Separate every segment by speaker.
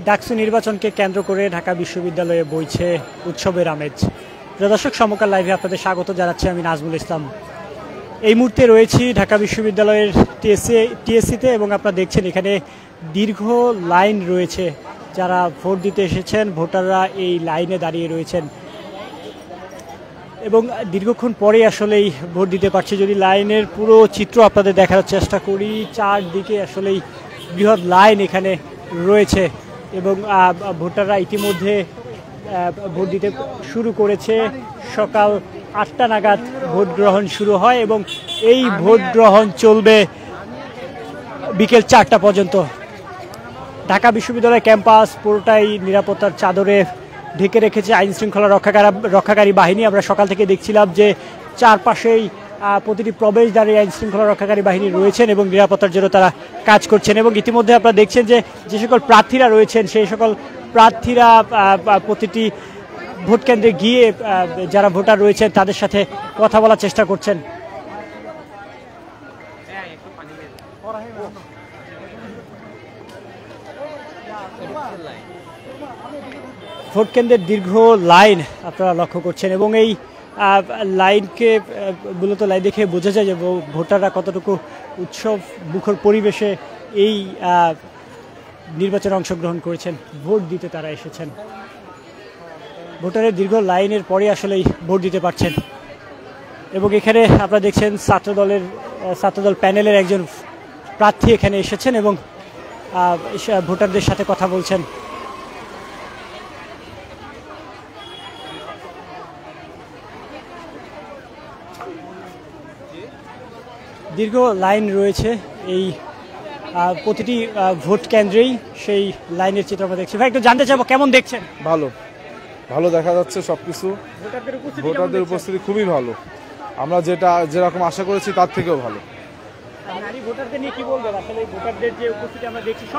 Speaker 1: ডাকসু নির্বাচনকে কেন্দ্র করে ঢাকা বিশ্ববিদ্যালয়ে বইছে উৎসবের আমেজ। দর্শক, সমকাল লাইভে আপনাদের স্বাগত জানাচ্ছি আমি নাজমুল ইসলাম। এই মুহূর্তে রয়েছি ঢাকা বিশ্ববিদ্যালয়ের টিএসসিতে এবং আপনারা দেখছেন এখানে দীর্ঘ লাইন রয়েছে। যারা ভোট দিতে এসেছেন ভোটাররা এই লাইনে দাঁড়িয়ে রয়েছেন এবং দীর্ঘক্ষণ পরে আসলেই ভোট দিতে পারছে। যদি লাইনের পুরো চিত্র আপনাদের দেখার চেষ্টা করি, চারদিকে আসলেই বৃহৎ লাইন এখানে রয়েছে এবং ভোটাররা ইতিমধ্যে ভোট দিতে শুরু করেছে। সকাল 8টা নাগাদ ভোট গ্রহণ শুরু হয় এবং এই ভোট গ্রহণ চলবে বিকেল 4টা পর্যন্ত। ঢাকা বিশ্ববিদ্যালয় ক্যাম্পাস পুরোটাই নিরাপত্তার চাদরে ঢেকে রেখেছে আইন শৃঙ্খলা রক্ষাকারী বাহিনী। আমরা সকাল থেকে দেখছিলাম যে চারপাশেই প্রতিটি প্রবেশদ্বারে আইন শৃঙ্খলা রক্ষাকারী বাহিনী রয়েছেন এবং নিরাপত্তার জন্য তারা কাজ করছেন। এবং ইতিমধ্যে আপনারা দেখছেন যে সকল প্রার্থীরা রয়েছেন সেই সকল প্রার্থীরা প্রতিটি ভোট কেন্দ্রে গিয়ে যারা ভোটার রয়েছেন তাদের সাথে কথা বলার চেষ্টা করছেন। ভোট কেন্দ্রের দীর্ঘ লাইন আপনারা লক্ষ্য করছেন এবং এই লাইনকে মূলত লাইন দেখে বোঝা যায় যে ভোটাররা কতটুকু উৎসব মুখর পরিবেশে এই নির্বাচনে অংশগ্রহণ করেছেন, ভোট দিতে তারা এসেছেন। ভোটারের দীর্ঘ লাইনের পরে আসলেই ভোট দিতে পারছেন এবং এখানে আপনারা দেখছেন ছাত্রদল প্যানেলের একজন প্রার্থী এখানে এসেছেন এবং ভোটারদের সাথে কথা বলছেন। দীর্ঘ লাইন রয়েছে এই প্রতিটি ভোট কেন্দ্রেই, সেই লাইনের চিত্র আমরা দেখছি। ভাই, একটু জানতে চাইবো কেমন দেখছেন?
Speaker 2: ভালো দেখা যাচ্ছে সবকিছু। ভোটারদের উপস্থিতি খুবই ভালো, আমরা যেরকম আশা করেছি তার থেকেও ভালো।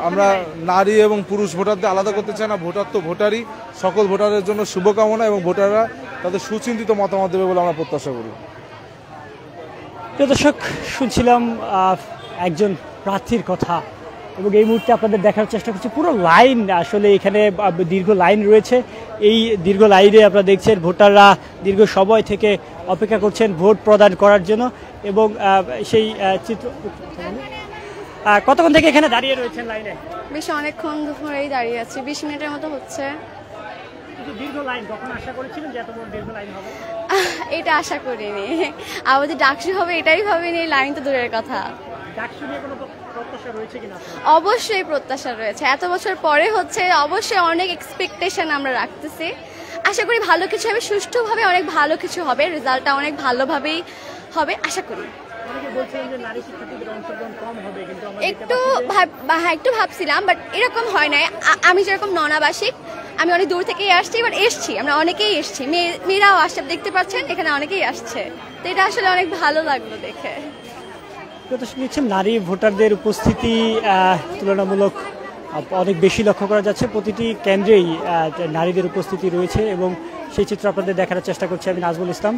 Speaker 2: আমরা নারী এবং পুরুষ ভোটারদের আলাদা করতে চাই না। ভোটার তো ভোটারই, সকল ভোটারের জন্য শুভকামনা এবং ভোটাররা তাদের সুচিন্তিত মতামত দেবে বলে আমরা প্রত্যাশা করি।
Speaker 1: দর্শক, শুনছিলাম একজন প্রার্থীর কথা এবং এই মুহূর্তে আপনাদের দেখার চেষ্টা করছি পুরো লাইন। আসলে এখানে দীর্ঘ লাইন রয়েছে। এই দীর্ঘ লাইনে আপনারা দেখছেন ভোটাররা দীর্ঘ সময় থেকে অপেক্ষা করছেন ভোট প্রদান করার জন্য এবং সেই চিত্র। কতক্ষণ থেকে এখানে দাঁড়িয়ে রয়েছেন লাইনে?
Speaker 3: বেশ অনেকক্ষণ ধরেই দাঁড়িয়ে আছি, 20 মিনিটের মতো হচ্ছে।
Speaker 1: দীর্ঘ লাইন, কখন আশা করেছিলেন যে এত বড় দীর্ঘ লাইন হবে?
Speaker 3: এটা আশা করিনি, আবার যে ডাকসু হবে এটাই ভাবিনি, লাইন তো দূরের কথা।
Speaker 1: ডাকসু নিয়ে কোনো প্রত্যাশা রয়েছে কিনা?
Speaker 3: অবশ্যই প্রত্যাশা রয়েছে, এত বছর পরে হচ্ছে, অবশ্যই অনেক এক্সপেকটেশন আমরা রাখতেছি। আশা করি ভালো কিছু হবে, সুষ্ঠুভাবে অনেক ভালো কিছু হবে, রেজাল্টটা অনেক ভালোভাবেই হবে আশা করি। একটু ভাবছিলাম, বাট এরকম হয় নাই। আমি যেরকম ননাবাসিক, আমি অনেক দূর থেকেই আসছি, এবার এসছি, আমরা অনেকেই এসছি, মেয়েরাও আসছে, দেখতে পাচ্ছেন এখানে অনেকেই আসছে, তো এটা আসলে অনেক ভালো লাগলো দেখে।
Speaker 1: নারী ভোটারদের উপস্থিতি তুলনামূলক অনেক বেশি লক্ষ্য করা যাচ্ছে। প্রতিটি কেন্দ্রেই নারীদের উপস্থিতি রয়েছে এবং সেই চিত্র আপনাদের দেখার চেষ্টা করছি আমি নাজমুল ইসলাম।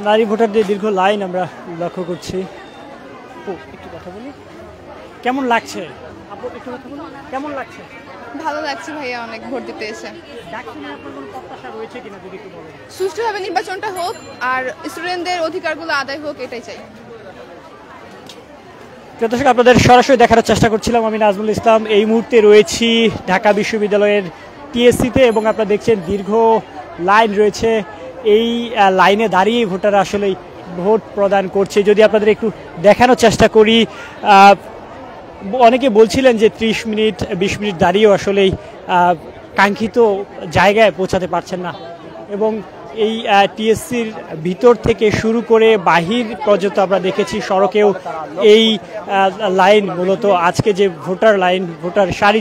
Speaker 1: নারী ভোটারদের দীর্ঘ লাইন আমরা লক্ষ্য করছি। একটু কথা বলি, কেমন লাগছে আপু? একটু কথা বলি, কেমন লাগছে?
Speaker 4: ভালো লাগছে ভাইয়া, অনেক ভোট দিতে এসে।
Speaker 3: সুষ্ঠুভাবে নির্বাচনটা হোক আর স্টুডেন্টদের অধিকারগুলো আদায় হোক, এটাই চাই।
Speaker 1: দর্শক, আপনাদের সরাসরি দেখার চেষ্টা করছিলাম আমি নাজমুল ইসলাম। এই মুহূর্তে রয়েছি ঢাকা বিশ্ববিদ্যালয়ের টিএসসিতে এবং আপনারা দেখছেন দীর্ঘ লাইন রয়েছে। এই লাইনে দাঁড়িয়ে ভোটাররা আসলেই ভোট প্রদান করছে। যদি আপনাদের একটু দেখানোর চেষ্টা করি, অনেকে বলছিলেন যে 30 মিনিট 20 মিনিট দাঁড়িয়েও আসলেই কাঙ্ক্ষিত জায়গায় পৌঁছাতে পারছেন না এবং এই টিএসসির ভিতর থেকে শুরু করে বাহির পর্যন্ত আমরা দেখেছি সড়কেও এই লাইন, মূলত আজকে যে ভোটার সারি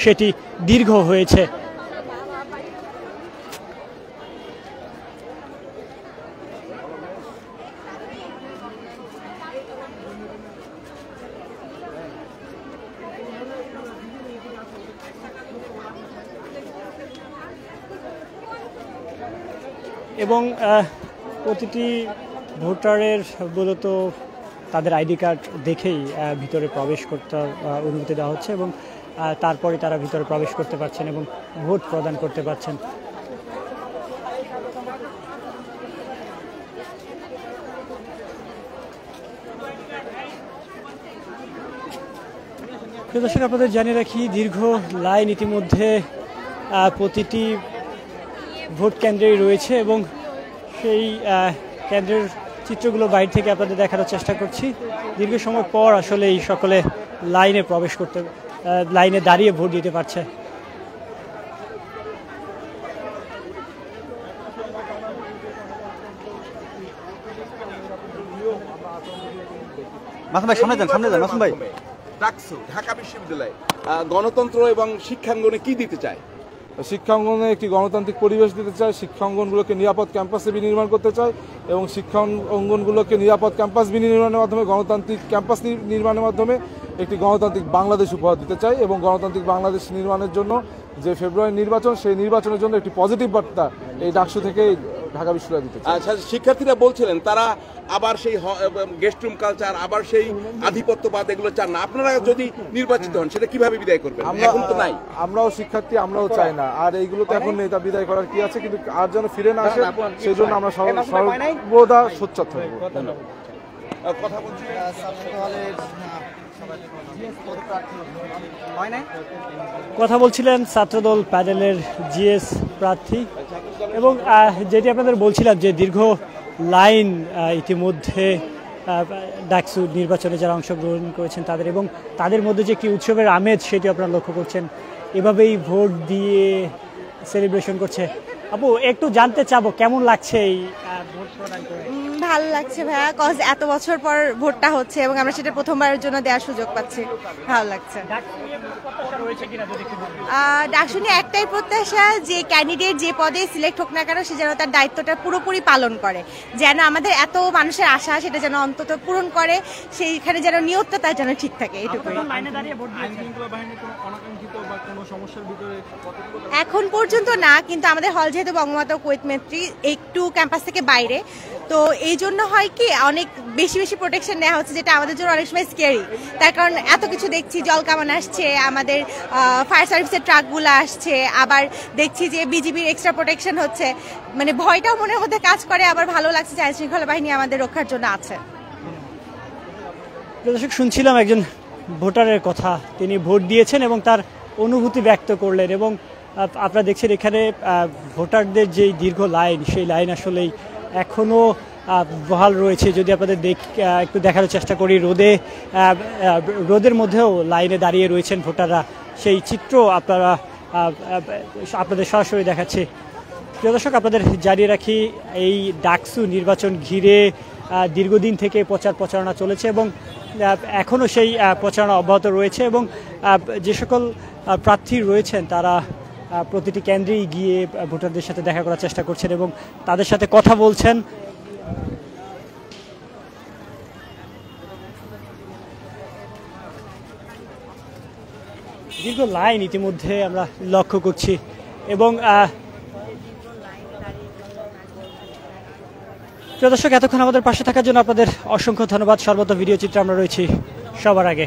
Speaker 1: সেটি দীর্ঘ হয়েছে। এবং প্রতিটি ভোটারের মূলত তাদের আইডি কার্ড দেখেই ভিতরে প্রবেশ করতে অনুমতি দেওয়া হচ্ছে এবং তারপরে তারা ভিতরে প্রবেশ করতে পারছেন এবং ভোট প্রদান করতে পারছেন। দর্শক, আপনাদের জানিয়ে রাখি, দীর্ঘ লাইন ইতিমধ্যে প্রতিটি ভোট কেন্দ্রেই রয়েছে এবং সেই কেন্দ্রের চিত্রগুলো বাইরে থেকে আপনাদের দেখানোর চেষ্টা করছি। দীর্ঘ সময় পর আসলে এই সকলে লাইনে প্রবেশ করতে, লাইনে দাঁড়িয়ে ভোট দিতে পারছে।
Speaker 5: মাসুম ভাই সামনে যান মাসুম ভাই।
Speaker 6: ডাকসু ঢাকা বিশ্ববিদ্যালয় গণতন্ত্র এবং শিক্ষাঙ্গনে কি দিতে চায়?
Speaker 2: শিক্ষাঙ্গনে একটি গণতান্ত্রিক পরিবেশ দিতে চায়, শিক্ষাঙ্গনগুলোকে নিরাপদ ক্যাম্পাসে বিনির্মাণ করতে চায় এবং শিক্ষাঙ্গনগুলোকে নিরাপদ ক্যাম্পাস বিনির্মাণের মাধ্যমে, গণতান্ত্রিক ক্যাম্পাস নির্মাণের মাধ্যমে একটি গণতান্ত্রিক বাংলাদেশ উপহার দিতে চায় এবং গণতান্ত্রিক বাংলাদেশ নির্মাণের জন্য যে ফেব্রুয়ারি নির্বাচন, সেই নির্বাচনের জন্য একটি পজিটিভ বার্তা এই ডাকসু থেকে ঢাকা বিশ্ববিদ্যালয় দিতে চায়।
Speaker 6: শিক্ষার্থীরা বলছিলেন তারা আবার সেই গেস্ট রুম কালচার, আবার সেই আধিপত্যবাদ এগুলো চান না। আপনারা যদি নির্বাচিত হন সেটা কিভাবে বিদায় করবেন? এখন তো নাই।
Speaker 2: আমরাও শিক্ষার্থী, আমরাও চাই না, আর এইগুলো তো এখন নেই, তা বিদায় করার কি আছে, কিন্তু আর যেন ফিরে না আসে সেই জন্য আমরা সর্বদা সোচ্চার থাকবো।
Speaker 6: কথা বলছি
Speaker 1: কথা বলছিলেন ছাত্রদল প্যানেলের জিএস প্রার্থী। এবং যেটি আপনাদের বলছিলাম যে দীর্ঘ লাইন ইতিমধ্যে ডাকসু নির্বাচনে যারা অংশগ্রহণ করেছেন তাদের, এবং তাদের মধ্যে যে একটি উৎসবের আমেজ সেটি আপনারা লক্ষ্য করছেন। এভাবেই ভোট দিয়ে সেলিব্রেশন করছে। আপু, একটু জানতে চাবো কেমন লাগছে এই ভোট প্রদান করে?
Speaker 7: ভালো লাগছে ভাইয়া, কজ এত বছর পর ভোটটা হচ্ছে এবং আমরা সেটা প্রথমবারের জন্য দেওয়ার সুযোগ পাচ্ছি। ভালো লাগছে। ডাকসু নিয়ে একটাই প্রত্যাশা, যে ক্যান্ডিডেট যে পদে সিলেক্ট হোক না কেন সে যেন তার দায়িত্বটা পুরোপুরি পালন করে, যেন আমাদের এত মানুষের আশা সেটা যেন অন্তত পূরণ করে, সেইখানে যেন নিয়তটা তার যেন ঠিক থাকে। এটুকুই। এখন পর্যন্ত না, কিন্তু আমাদের হল যেহেতু বঙ্গমাতা কুয়েত মৈত্রী একটু ক্যাম্পাস থেকে বাইরে, তো এই জন্য হয় কি অনেক বেশি প্রোটেকশন নেওয়া হচ্ছে, যেটা আমাদের জন্য অনেক সময় স্কেরি। তার কারণ এত কিছু দেখছি, জল কামান আসছে, আমাদের ফায়ার সার্ভিসের ট্রাকগুলো আসছে, আবার দেখছি যে বিজিবির এক্সট্রা প্রোটেকশন হচ্ছে, মানে ভয়টাও মনের মধ্যে কাজ করে। আবার ভালো লাগছে যে আইন শৃঙ্খলা বাহিনী আমাদের রক্ষার জন্য আছে।
Speaker 1: দর্শক, শুনছিলাম একজন ভোটারের কথা, তিনি ভোট দিয়েছেন এবং তার অনুভূতি ব্যক্ত করলেন। এবং আপনারা দেখছেন এখানে ভোটারদের যেই দীর্ঘ লাইন, সেই লাইন আসলেই এখনও বহাল রয়েছে। যদি আপনাদের একটু দেখানোর চেষ্টা করি, রোদের মধ্যেও লাইনে দাঁড়িয়ে রয়েছেন ভোটাররা, সেই চিত্র আপনাদের সরাসরি দেখাচ্ছে। প্রিয় দর্শক, আপনাদের জানিয়ে রাখি, এই ডাকসু নির্বাচন ঘিরে দীর্ঘদিন থেকে প্রচারণা চলেছে এবং এখনও সেই প্রচারণা অব্যাহত রয়েছে। এবং যে সকল প্রার্থী রয়েছেন তারা প্রতিটি কেন্দ্রেই গিয়ে ভোটারদের সাথে দেখা করার চেষ্টা করছেন এবং তাদের সাথে কথা বলছেন। দীর্ঘ লাইন ইতিমধ্যে আমরা লক্ষ্য করছি এবং প্রিয় দর্শক, এতক্ষণ আমাদের পাশে থাকার জন্য আপনাদের অসংখ্য ধন্যবাদ। সর্বত ভিডিও চিত্রে আমরা রয়েছি সবার আগে।